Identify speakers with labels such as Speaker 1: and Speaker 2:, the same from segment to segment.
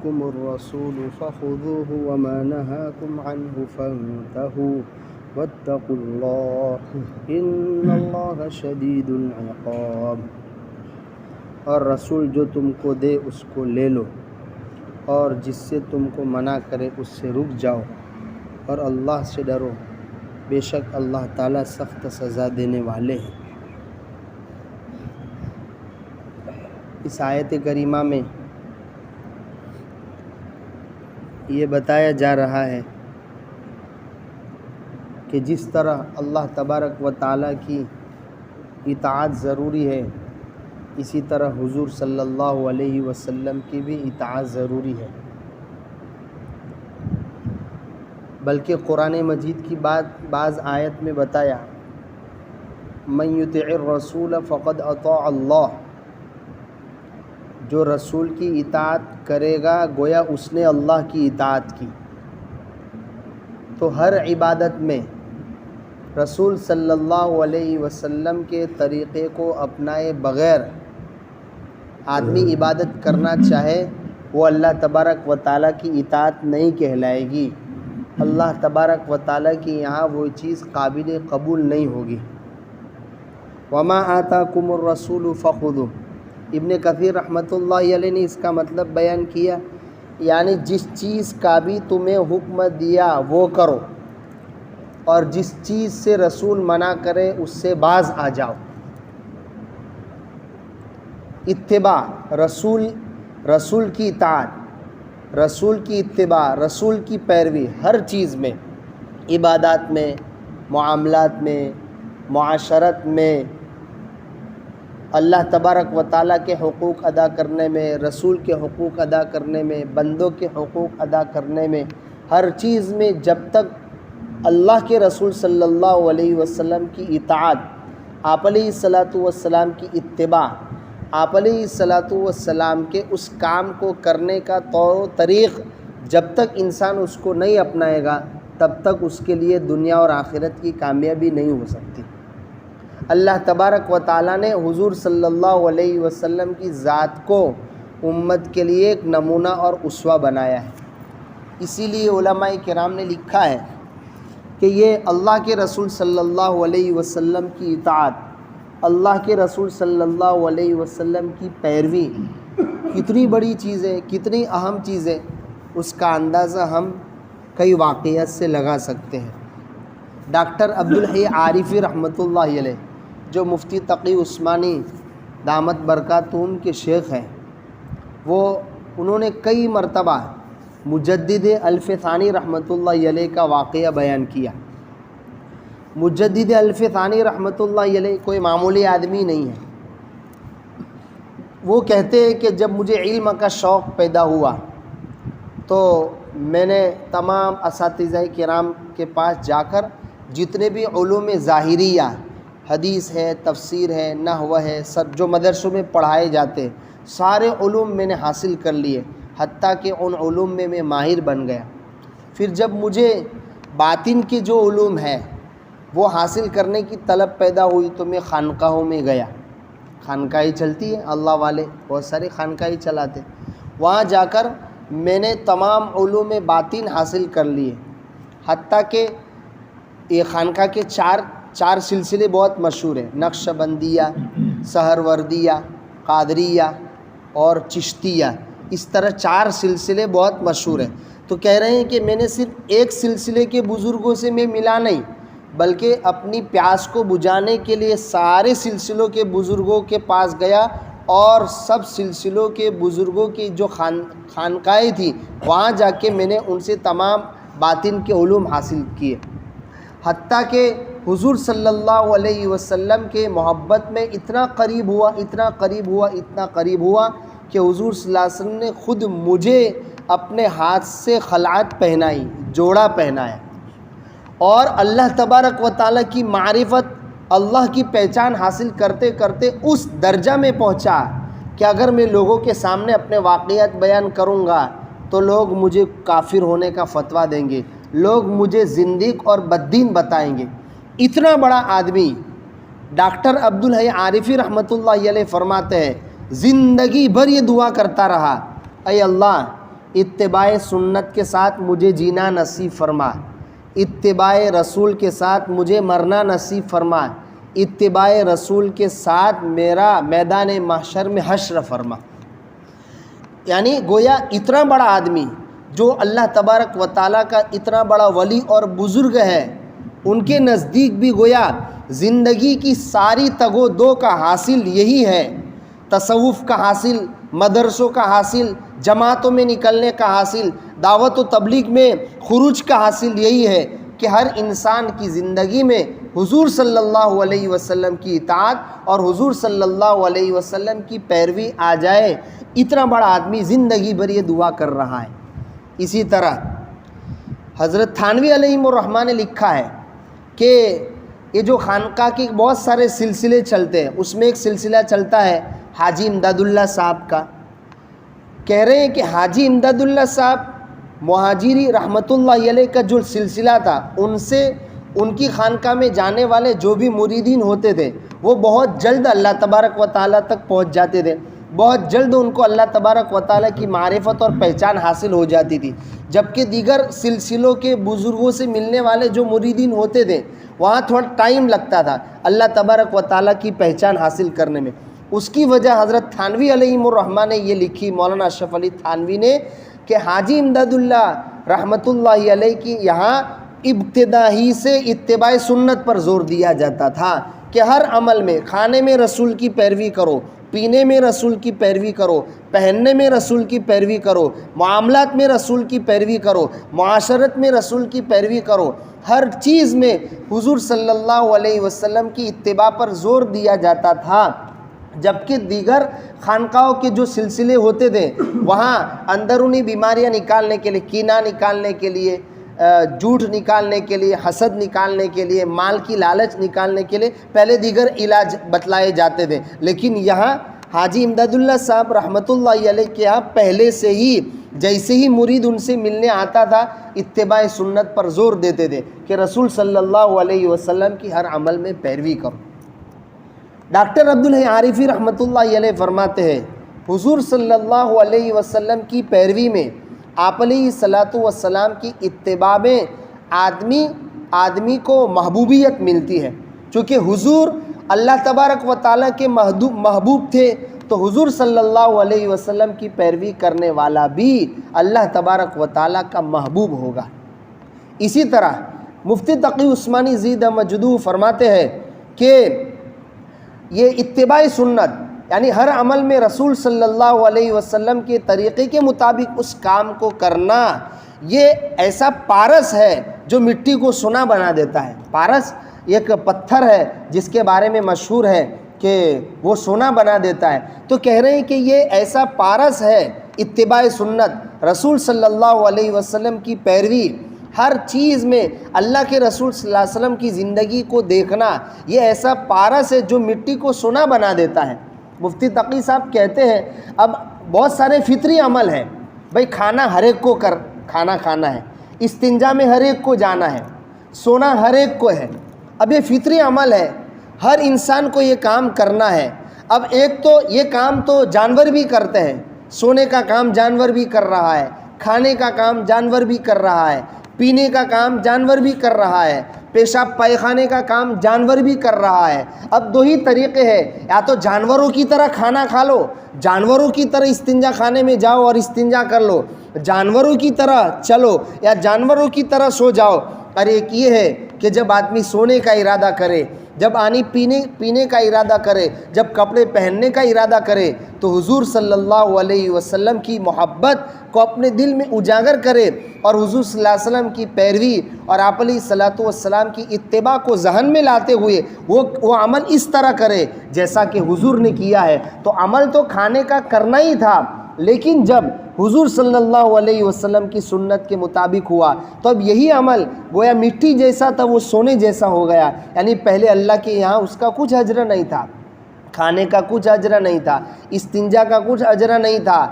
Speaker 1: آتاكم الرسول فخذوه وما نهاكم عنه فانتهوا واتقوا الله إن الله شدید العقاب۔ اور رسول جو تم کو دے اس کو لے لو، اور جس سے تم کو منع کرے اس سے رک جاؤ، اور اللہ سے ڈرو، بے شک اللہ تعالیٰ سخت سزا دینے والے ہیں۔ اس آیت کریمہ میں یہ بتایا جا رہا ہے کہ جس طرح اللہ تبارک و تعالیٰ کی اطاعت ضروری ہے، اسی طرح حضور صلی اللہ علیہ وسلم کی بھی اطاعت ضروری ہے۔ بلکہ قرآن مجید کی بعض آیت میں بتایا من یطع الرسول فقد اطاع اللہ، جو رسول کی اطاعت کرے گا گویا اس نے اللہ کی اطاعت کی۔ تو ہر عبادت میں رسول صلی اللہ علیہ وسلم کے طریقے کو اپنائے بغیر آدمی عبادت کرنا چاہے وہ اللہ تبارک و تعالیٰ کی اطاعت نہیں کہلائے گی۔ اللہ تبارک و تعالیٰ کی یہاں وہ چیز قابل قبول نہیں ہوگی۔ وما آتاکم الرسول فخذوہ، ابن کثیر رحمۃ اللہ علیہ نے اس کا مطلب بیان کیا، یعنی جس چیز کا بھی تمہیں حکم دیا وہ کرو، اور جس چیز سے رسول منع کرے اس سے باز آ جاؤ۔ اتباع رسول کی اطاعت، رسول کی اتباع، رسول کی پیروی ہر چیز میں، عبادات میں، معاملات میں، معاشرت میں، اللہ تبارک و تعالیٰ کے حقوق ادا کرنے میں، رسول کے حقوق ادا کرنے میں، بندوں کے حقوق ادا کرنے میں، ہر چیز میں جب تک اللہ کے رسول صلی اللہ علیہ وسلم کی اطاعت، آپ علیہ الصلاۃ والسلام کی اتباع، آپ علیہ الصلاۃ والسلام کے اس کام کو کرنے کا طور و طریق جب تک انسان اس کو نہیں اپنائے گا تب تک اس کے لیے دنیا اور آخرت کی کامیابی نہیں ہو سکتی۔ اللہ تبارک و تعالیٰ نے حضور صلی اللہ علیہ وسلم کی ذات کو امت کے لیے ایک نمونہ اور اسوہ بنایا ہے۔ اسی لیے علماء کرام نے لکھا ہے کہ یہ اللہ کے رسول صلی اللہ علیہ وسلم کی اطاعت، اللہ کے رسول صلی اللہ علیہ وسلم کی پیروی کتنی بڑی چیز ہے، کتنی اہم چیز ہے، اس کا اندازہ ہم کئی واقعات سے لگا سکتے ہیں۔ ڈاکٹر عبدالحی عارفی رحمۃ اللہ علیہ، جو مفتی تقی عثمانی دامت برکاتہم کے شیخ ہیں، انہوں نے کئی مرتبہ مجدد الف ثانی رحمۃ اللہ علیہ کا واقعہ بیان کیا۔ مجدد الف ثانی رحمۃ اللہ علیہ کوئی معمولی آدمی نہیں ہے۔ وہ کہتے ہیں کہ جب مجھے علم کا شوق پیدا ہوا تو میں نے تمام اساتذہ کرام کے پاس جا کر جتنے بھی علوم ظاہریہ، حدیث ہے، تفسیر ہے، نحو ہے، سب جو مدرسوں میں پڑھائے جاتے سارے علوم میں نے حاصل کر لیے، حتیٰ کہ ان علوم میں میں ماہر بن گیا۔ پھر جب مجھے باطن کے جو علوم ہے وہ حاصل کرنے کی طلب پیدا ہوئی تو میں خانقاہوں میں گیا۔ خانقاہیں چلتی ہے، اللہ والے بہت سارے خانقاہیں چلاتے، وہاں جا کر میں نے تمام علوم باطن حاصل کر لیے، حتیٰ کہ یہ خانقاہ کے چار سلسلے بہت مشہور ہیں، نقش بندیہ، سہروردیہ، قادریہ اور چشتیہ، اس طرح 4 سلسلے بہت مشہور ہیں۔ تو کہہ رہے ہیں کہ میں نے صرف ایک سلسلے کے بزرگوں سے میں ملا نہیں، بلکہ اپنی پیاس کو بجھانے کے لیے سارے سلسلوں کے بزرگوں کے پاس گیا، اور سب سلسلوں کے بزرگوں کی جو خانقاہیں تھیں وہاں جا کے میں نے ان سے تمام باطن کے علوم حاصل کیے، حتیٰ کہ حضور صلی اللہ علیہ وسلم کے محبت میں اتنا قریب ہوا کہ حضور صلی اللہ علیہ وسلم نے خود مجھے اپنے ہاتھ سے خلعت پہنائی، جوڑا پہنایا، اور اللہ تبارک و تعالیٰ کی معرفت، اللہ کی پہچان حاصل کرتے کرتے اس درجہ میں پہنچا کہ اگر میں لوگوں کے سامنے اپنے واقعات بیان کروں گا تو لوگ مجھے کافر ہونے کا فتویٰ دیں گے، لوگ مجھے زندیق اور بددین بتائیں گے۔ اتنا بڑا آدمی ڈاکٹر عبدالحی عارفی رحمۃ اللہ علیہ فرماتے ہیں، زندگی بھر یہ دعا کرتا رہا، اے اللہ اتباع سنت کے ساتھ مجھے جینا نصیب فرما، اتباع رسول کے ساتھ مجھے مرنا نصیب فرما، اتباع رسول کے ساتھ میرا میدان محشر میں حشر فرما۔ یعنی گویا اتنا بڑا آدمی جو اللہ تبارک و تعالیٰ کا اتنا بڑا ولی اور بزرگ ہے، ان کے نزدیک بھی گویا زندگی کی ساری تگ و دو کا حاصل یہی ہے، تصوف کا حاصل، مدرسوں کا حاصل، جماعتوں میں نکلنے کا حاصل، دعوت و تبلیغ میں خروج کا حاصل یہی ہے کہ ہر انسان کی زندگی میں حضور صلی اللہ علیہ وسلم کی اطاعت اور حضور صلی اللہ علیہ وسلم کی پیروی آ جائے۔ اتنا بڑا آدمی زندگی بھر یہ دعا کر رہا ہے۔ اسی طرح حضرت تھانوی علیہ الرحمہ نے لکھا ہے کہ یہ جو خانقاہ کے بہت سارے سلسلے چلتے ہیں، اس میں ایک سلسلہ چلتا ہے حاجی امداد اللہ صاحب کا۔ کہہ رہے ہیں کہ حاجی امداد اللہ صاحب مہاجری رحمۃ اللہ علیہ کا جو سلسلہ تھا، ان سے ان کی خانقاہ میں جانے والے جو بھی مریدین ہوتے تھے وہ بہت جلد اللہ تبارک و تعالیٰ تک پہنچ جاتے تھے، بہت جلد ان کو اللہ تبارک و تعالیٰ کی معرفت اور پہچان حاصل ہو جاتی تھی، جبکہ دیگر سلسلوں کے بزرگوں سے ملنے والے جو مریدین ہوتے تھے وہاں تھوڑا ٹائم لگتا تھا اللہ تبارک و تعالیٰ کی پہچان حاصل کرنے میں۔ اس کی وجہ حضرت تھانوی علیہ الرحمہ نے یہ لکھی، مولانا اشرف علی تھانوی نے، کہ حاجی امداد اللہ رحمۃ اللہ علیہ کی یہاں ابتدا ہی سے اتباع سنت پر زور دیا جاتا تھا کہ ہر عمل میں، کھانے میں رسول کی پیروی کرو، پینے میں رسول کی پیروی کرو، پہننے میں رسول کی پیروی کرو، معاملات میں رسول کی پیروی کرو، معاشرت میں رسول کی پیروی کرو، ہر چیز میں حضور صلی اللہ علیہ وسلم کی اتباع پر زور دیا جاتا تھا۔ جبکہ دیگر خانقاہوں کے جو سلسلے ہوتے تھے وہاں اندرونی بیماریاں نکالنے کے لیے، کینہ نکالنے کے لیے، جھوٹ نکالنے کے لیے، حسد نکالنے کے لیے، مال کی لالچ نکالنے کے لیے پہلے دیگر علاج بتلائے جاتے تھے، لیکن یہاں حاجی امداد اللہ صاحب رحمۃ اللہ علیہ کے یہاں پہلے سے ہی جیسے ہی مرید ان سے ملنے آتا تھا اتباع سنت پر زور دیتے تھے کہ رسول صلی اللہ علیہ وسلم کی ہر عمل میں پیروی کرو۔ ڈاکٹر عبدالحی عارفی رحمۃ اللہ علیہ فرماتے ہیں حضور صلی اللہ علیہ وسلم کی پیروی میں، آپ علیہ الصلاۃ والسلام کی اتباع میں آدمی کو محبوبیت ملتی ہے، چونکہ حضور اللہ تبارک و تعالیٰ کے محبوب تھے تو حضور صلی اللہ علیہ وسلم کی پیروی کرنے والا بھی اللہ تبارک و تعالیٰ کا محبوب ہوگا۔ اسی طرح مفتی تقی عثمانی زیدہ مجدو فرماتے ہیں کہ یہ اتباع سنت یعنی ہر عمل میں رسول صلی اللہ علیہ وسلم کے طریقے کے مطابق اس کام کو کرنا، یہ ایسا پارس ہے جو مٹی کو سونا بنا دیتا ہے۔ پارس ایک پتھر ہے جس کے بارے میں مشہور ہے کہ وہ سونا بنا دیتا ہے، تو کہہ رہے ہیں کہ یہ ایسا پارس ہے اتباع سنت، رسول صلی اللہ علیہ وسلم کی پیروی، ہر چیز میں اللہ کے رسول صلی اللہ علیہ وسلم کی زندگی کو دیکھنا، یہ ایسا پارس ہے جو مٹی کو سونا بنا دیتا ہے۔ مفتی تقی صاحب کہتے ہیں اب بہت سارے فطری عمل ہیں، بھئی کھانا ہر ایک کو کھانا کھانا ہے، استنجا میں ہر ایک کو جانا ہے، سونا ہر ایک کو ہے، اب یہ فطری عمل ہے، ہر انسان کو یہ کام کرنا ہے۔ اب ایک تو یہ کام تو جانور بھی کرتے ہیں، سونے کا کام جانور بھی کر رہا ہے، کھانے کا کام جانور بھی کر رہا ہے، پینے کا کام جانور بھی کر رہا ہے، پیشاب پائخانے کا کام جانور بھی کر رہا ہے۔ اب دو ہی طریقے ہیں، یا تو جانوروں کی طرح کھانا کھا لو، جانوروں کی طرح استنجا خانے میں جاؤ اور استنجا کر لو، جانوروں کی طرح چلو یا جانوروں کی طرح سو جاؤ۔ اور ایک یہ ہے کہ جب آدمی سونے کا ارادہ کرے، جب پینے کا ارادہ کرے، جب کپڑے پہننے کا ارادہ کرے تو حضور صلی اللہ علیہ وسلم کی محبت کو اپنے دل میں اجاگر کرے اور حضور صلی اللہ علیہ وسلم کی پیروی اور آپ علیہ الصلاۃ والسلام کی اتباع کو ذہن میں لاتے ہوئے وہ عمل اس طرح کرے جیسا کہ حضور نے کیا ہے۔ تو عمل تو کھانے کا کرنا ہی تھا، لیکن جب حضور صلی اللہ علیہ وسلم کی سنت کے مطابق ہوا تو اب یہی عمل گویا مٹی جیسا تھا وہ سونے جیسا ہو گیا، یعنی پہلے اللہ کے یہاں اس کا کچھ اجر نہیں تھا، کھانے کا کچھ اجر نہیں تھا، استنجا کا کچھ اجر نہیں تھا،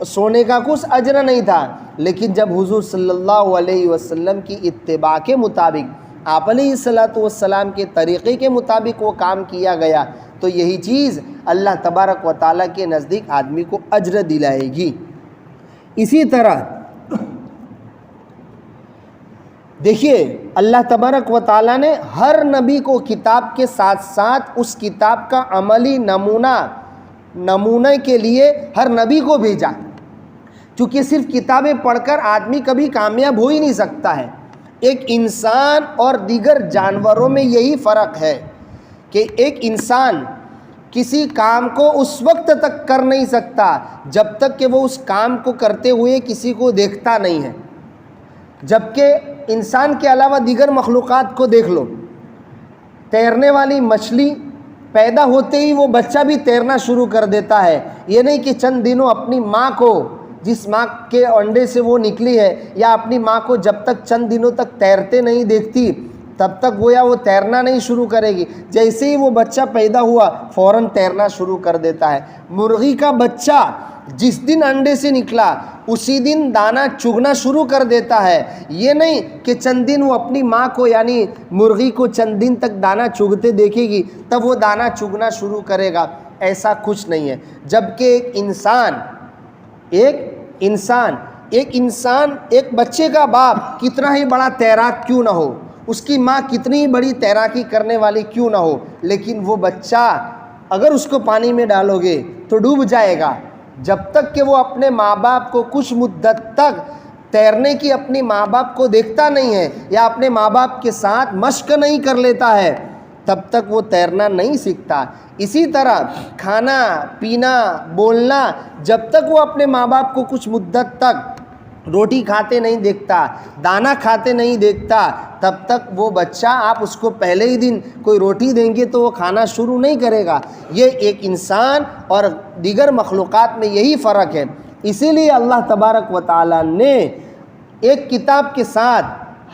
Speaker 1: سونے کا کچھ اجر نہیں تھا، لیکن جب حضور صلی اللہ علیہ وسلم کی اتباع کے مطابق آپ علیہ الصلاۃ والسلام کے طریقے کے مطابق وہ کام کیا گیا تو یہی چیز اللہ تبارک و تعالیٰ کے نزدیک آدمی کو اجر دلائے گی۔ اسی طرح دیکھیے اللہ تبارک و تعالیٰ نے ہر نبی کو کتاب کے ساتھ ساتھ اس کتاب کا عملی نمونہ کے لیے ہر نبی کو بھیجا، چونکہ صرف کتابیں پڑھ کر آدمی کبھی کامیاب ہو ہی نہیں سکتا ہے۔ ایک انسان اور دیگر جانوروں میں یہی فرق ہے کہ ایک انسان کسی کام کو اس وقت تک کر نہیں سکتا جب تک کہ وہ اس کام کو کرتے ہوئے کسی کو دیکھتا نہیں ہے، جبکہ انسان کے علاوہ دیگر مخلوقات کو دیکھ لو، تیرنے والی مچھلی پیدا ہوتے ہی وہ بچہ بھی تیرنا شروع کر دیتا ہے، یہ نہیں کہ چند دنوں اپنی ماں کو، جس ماں کے انڈے سے وہ نکلی ہے، یا اپنی ماں کو جب تک چند دنوں تک تیرتے نہیں دیکھتی تب تک گویا وہ تیرنا نہیں شروع کرے گی، جیسے ہی وہ بچہ پیدا ہوا فوراً تیرنا شروع کر دیتا ہے۔ مرغی کا بچہ جس دن انڈے سے نکلا اسی دن دانہ چگنا شروع کر دیتا ہے، یہ نہیں کہ چند دن وہ اپنی ماں کو یعنی مرغی کو چند دن تک دانہ چگتے دیکھے گی تب وہ دانہ چگنا شروع کرے گا، ایسا کچھ نہیں ہے۔ جبکہ ایک انسان ایک بچے کا باپ کتنا ہی بڑا تیراک کیوں نہ ہو، اس کی ماں کتنی ہی بڑی تیراکی کرنے والی کیوں نہ ہو، لیکن وہ بچہ اگر اس کو پانی میں ڈالو گے تو ڈوب جائے گا۔ جب تک کہ وہ اپنے ماں باپ کو کچھ مدت تک تیرنے کی اپنی ماں باپ کو دیکھتا نہیں ہے یا اپنے ماں باپ کے ساتھ مشق نہیں کر لیتا ہے تب تک وہ تیرنا نہیں سیکھتا۔ اسی طرح کھانا پینا بولنا جب تک وہ اپنے ماں باپ کو کچھ مدت تک روٹی کھاتے نہیں دیکھتا، دانا کھاتے نہیں دیکھتا، تب تک وہ بچہ آپ اس کو پہلے ہی دن کوئی روٹی دیں گے تو وہ کھانا شروع نہیں کرے گا۔ یہ ایک انسان اور دیگر مخلوقات میں یہی فرق ہے۔ اسی لیے اللہ تبارک و تعالیٰ نے ایک کتاب کے ساتھ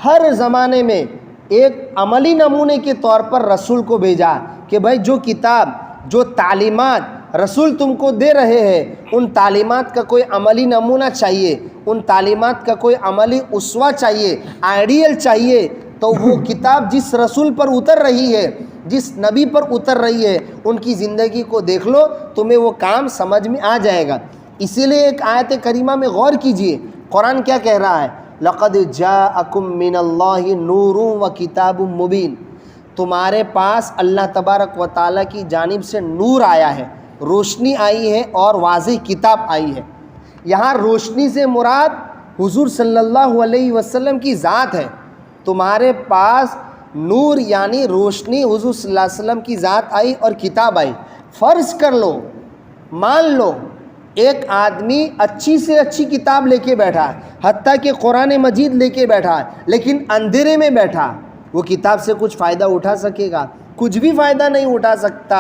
Speaker 1: ہر زمانے میں ایک عملی نمونے کے طور پر رسول کو بھیجا کہ بھائی جو کتاب جو تعلیمات رسول تم کو دے رہے ہیں ان تعلیمات کا کوئی عملی نمونہ چاہیے، ان تعلیمات کا کوئی عملی اسوہ چاہیے، آئیڈیل چاہیے، تو وہ کتاب جس رسول پر اتر رہی ہے، جس نبی پر اتر رہی ہے، ان کی زندگی کو دیکھ لو، تمہیں وہ کام سمجھ میں آ جائے گا۔ اسی لیے ایک آیت کریمہ میں غور کیجئے، قرآن کیا کہہ رہا ہے؟ لَقَدْ جَاءَكُم مِّنَ اللَّهِ نُورٌ وَكِتَابٌ مُّبِينٌ، تمہارے پاس اللہ تبارک و تعالیٰ کی جانب سے نور آیا ہے، روشنی آئی ہے اور واضح کتاب آئی ہے۔ یہاں روشنی سے مراد حضور صلی اللہ علیہ وسلم کی ذات ہے۔ تمہارے پاس نور یعنی روشنی حضور صلی اللہ علیہ وسلم کی ذات آئی اور کتاب آئی۔ فرض کر لو، مان لو ایک آدمی اچھی سے اچھی کتاب لے کے بیٹھا ہے، حتیٰ کہ قرآن مجید لے کے بیٹھا ہے، لیکن اندھیرے میں بیٹھا، وہ کتاب سے کچھ فائدہ اٹھا سکے گا؟ کچھ بھی فائدہ نہیں اٹھا سکتا۔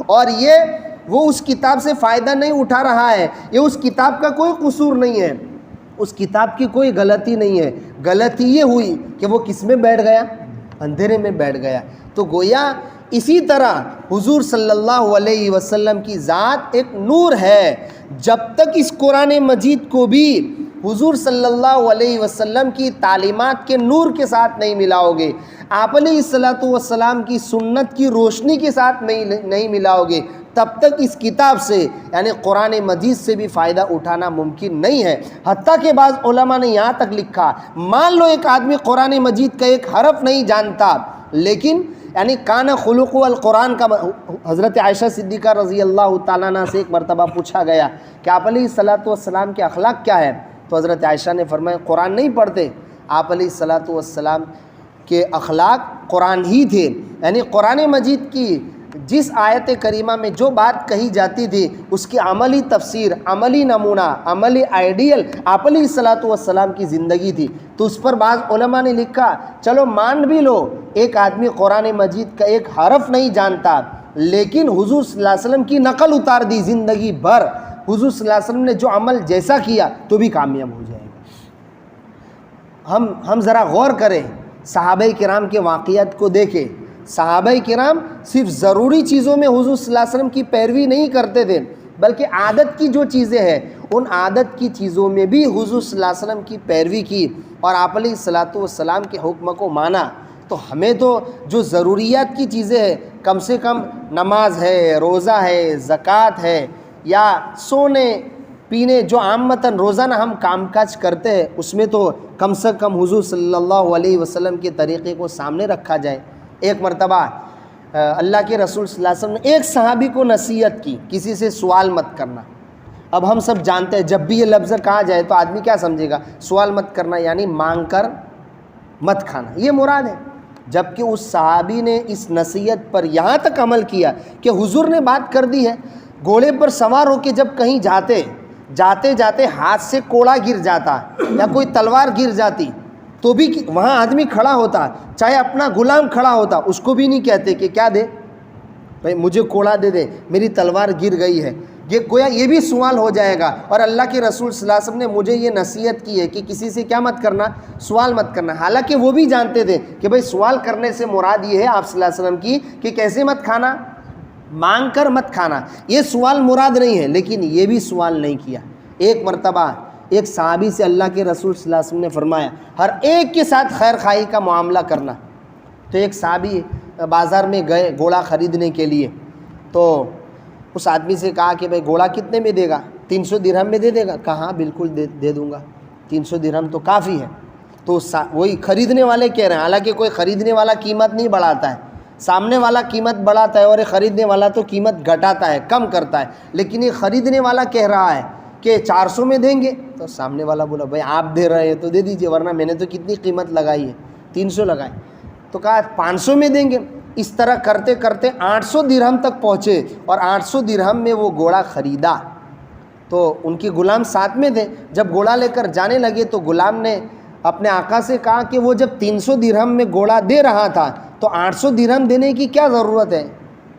Speaker 1: اور وہ اس کتاب سے فائدہ نہیں اٹھا رہا ہے، یہ اس کتاب کا کوئی قصور نہیں ہے، اس کتاب کی کوئی غلطی نہیں ہے، غلطی یہ ہوئی کہ وہ کس میں بیٹھ گیا؟ اندھیرے میں بیٹھ گیا۔ تو گویا اسی طرح حضور صلی اللہ علیہ وسلم کی ذات ایک نور ہے۔ جب تک اس قرآن مجید کو بھی حضور صلی اللہ علیہ وسلم کی تعلیمات کے نور کے ساتھ نہیں ملاؤ گے، آپ علیہ الصلوۃ والسلام کی سنت کی روشنی کے ساتھ نہیں ملاؤ گے، تب تک اس کتاب سے یعنی قرآن مجید سے بھی فائدہ اٹھانا ممکن نہیں ہے۔ حتیٰ کہ بعض علماء نے یہاں تک لکھا، مان لو ایک آدمی قرآن مجید کا ایک حرف نہیں جانتا، لیکن یعنی کان خلق القرآن کا، حضرت عائشہ صدیقہ رضی اللہ تعالیٰ عنہ سے ایک مرتبہ پوچھا گیا کہ آپ علیہ الصلوۃ والسلام کے اخلاق کیا ہے؟ تو حضرت عائشہ نے فرمایا قرآن نہیں پڑھتے۔ آپ علیہ الصلوۃ والسلام کے اخلاق قرآن ہی تھے، یعنی قرآن مجید کی جس آیت کریمہ میں جو بات کہی جاتی تھی اس کی عملی تفسیر، عملی نمونہ، عملی آئیڈیل آپ علیہ الصلوۃ والسلام کی زندگی تھی۔ تو اس پر بعض علماء نے لکھا چلو مان بھی لو ایک آدمی قرآن مجید کا ایک حرف نہیں جانتا، لیکن حضور صلی اللہ علیہ وسلم کی نقل اتار دی زندگی بھر، حضور صلی اللہ علیہ وسلم نے جو عمل جیسا کیا تو بھی کامیاب ہو جائے گا۔ ہم ذرا غور کریں، صحابہ کرام کے واقعات کو دیکھیں۔ صحابہ کرام صرف ضروری چیزوں میں حضور صلی اللہ علیہ وسلم کی پیروی نہیں کرتے تھے، بلکہ عادت کی جو چیزیں ہیں ان عادت کی چیزوں میں بھی حضور صلی اللہ علیہ وسلم کی پیروی کی اور آپ علیہ الصلوۃ والسلام کے حکم کو مانا۔ تو ہمیں تو جو ضروریات کی چیزیں ہیں، کم سے کم نماز ہے، روزہ ہے، زکوٰۃ ہے، یا سونے پینے جو عامتاً روزانہ ہم کام کاج کرتے ہیں اس میں تو کم سے کم حضور صلی اللہ علیہ وسلم کے طریقے کو سامنے رکھا جائے۔ ایک مرتبہ اللہ کے رسول صلی اللہ علیہ وسلم نے ایک صحابی کو نصیحت کی، کسی سے سوال مت کرنا۔ اب ہم سب جانتے ہیں جب بھی یہ لفظ کہا جائے تو آدمی کیا سمجھے گا؟ سوال مت کرنا یعنی مانگ کر مت کھانا، یہ مراد ہے۔ جبکہ اس صحابی نے اس نصیحت پر یہاں تک عمل کیا کہ حضور نے بات کر دی ہے، گھوڑے پر سوار ہو کے جب کہیں جاتے جاتے ہاتھ سے کوڑا گر جاتا یا کوئی تلوار گر جاتی تو بھی وہاں آدمی کھڑا ہوتا، چاہے اپنا غلام کھڑا ہوتا، اس کو بھی نہیں کہتے کہ کیا دے بھائی مجھے کوڑا دے دے، میری تلوار گر گئی ہے۔ یہ گویا یہ بھی سوال ہو جائے گا۔ اور اللہ کے رسول صلی اللہ علیہ وسلم نے مجھے یہ نصیحت کی ہے کہ کسی سے کیا مت کرنا؟ سوال مت کرنا۔ حالانکہ وہ بھی جانتے تھے کہ بھائی سوال کرنے سے مراد یہ ہے آپ صلی اللہ علیہ وسلم کی کہ کیسے مت کھانا؟ مانگ کر مت کھانا، یہ سوال مراد نہیں ہے، لیکن یہ بھی سوال نہیں کیا۔ ایک مرتبہ ایک صحابی سے اللہ کے رسول صلی اللہ علیہ وسلم نے فرمایا ہر ایک کے ساتھ خیر خواہی کا معاملہ کرنا۔ تو ایک صحابی بازار میں گئے گھوڑا خریدنے کے لیے، تو اس آدمی سے کہا کہ بھائی گھوڑا کتنے میں دے گا؟ 300 درہم میں دے گا؟ کہا ہاں بالکل دے دوں گا، 300 درہم تو کافی ہے۔ تو وہی خریدنے والے کہہ رہے ہیں، حالانکہ کوئی خریدنے والا قیمت نہیں بڑھاتا ہے، سامنے والا قیمت بڑھاتا ہے اور یہ خریدنے والا تو قیمت گھٹاتا ہے، کم کرتا ہے۔ لیکن یہ خریدنے والا کہہ رہا ہے کہ 400 میں دیں گے، تو سامنے والا بولا بھائی آپ دے رہے ہیں تو دے دیجئے، ورنہ میں نے تو کتنی قیمت لگائی ہے، 300 لگائے۔ تو کہا 500 میں دیں گے۔ اس طرح کرتے کرتے 800 درہم تک پہنچے اور 800 درہم میں وہ گھوڑا خریدا۔ تو ان کے غلام ساتھ میں تھے، جب گھوڑا لے کر جانے لگے تو غلام نے اپنے آقا سے کہا کہ وہ جب 300 درہم میں گھوڑا دے رہا تھا تو 800 درہم دینے کی کیا ضرورت ہے؟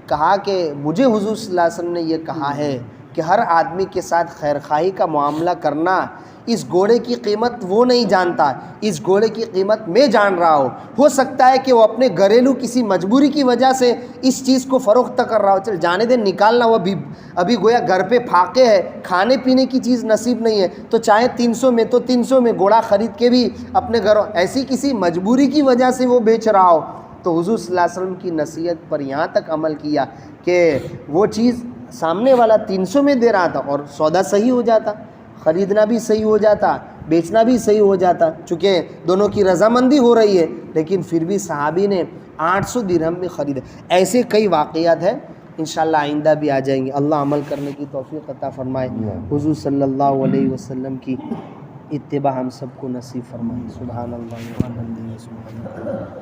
Speaker 1: کہا کہ مجھے حضور صلی اللہ علیہ وسلم نے یہ کہا ہے کہ ہر آدمی کے ساتھ خیر خواہی کا معاملہ کرنا۔ اس گھوڑے کی قیمت وہ نہیں جانتا، اس گھوڑے کی قیمت میں جان رہا ہو سکتا ہے کہ وہ اپنے گھریلو کسی مجبوری کی وجہ سے اس چیز کو فروخت کر رہا ہو، چل جانے دے، نکالنا، وہ ابھی گویا گھر پہ پھاقے ہے، کھانے پینے کی چیز نصیب نہیں ہے، تو چاہے 300 میں تو 300 میں گھوڑا خرید کے بھی اپنے گھروں ایسی کسی مجبوری کی وجہ سے وہ بیچ رہا ہو۔ تو حضور صلی اللہ علیہ وسلم کی نصیحت پر یہاں تک عمل کیا کہ وہ چیز سامنے والا 300 میں دے رہا تھا اور سودا صحیح ہو جاتا، خریدنا بھی صحیح ہو جاتا، بیچنا بھی صحیح ہو جاتا، چونکہ دونوں کی رضامندی ہو رہی ہے، لیکن پھر بھی صحابی نے 800 درہم میں خریدا۔ ایسے کئی واقعات ہیں، انشاءاللہ آئندہ بھی آ جائیں گے۔ اللہ عمل کرنے کی توفیق عطا فرمائے، حضور صلی اللہ علیہ وسلم کی اتباع ہم سب کو نصیب فرمائے۔ سبحان اللہ والحمدللہ، سبحان اللہ،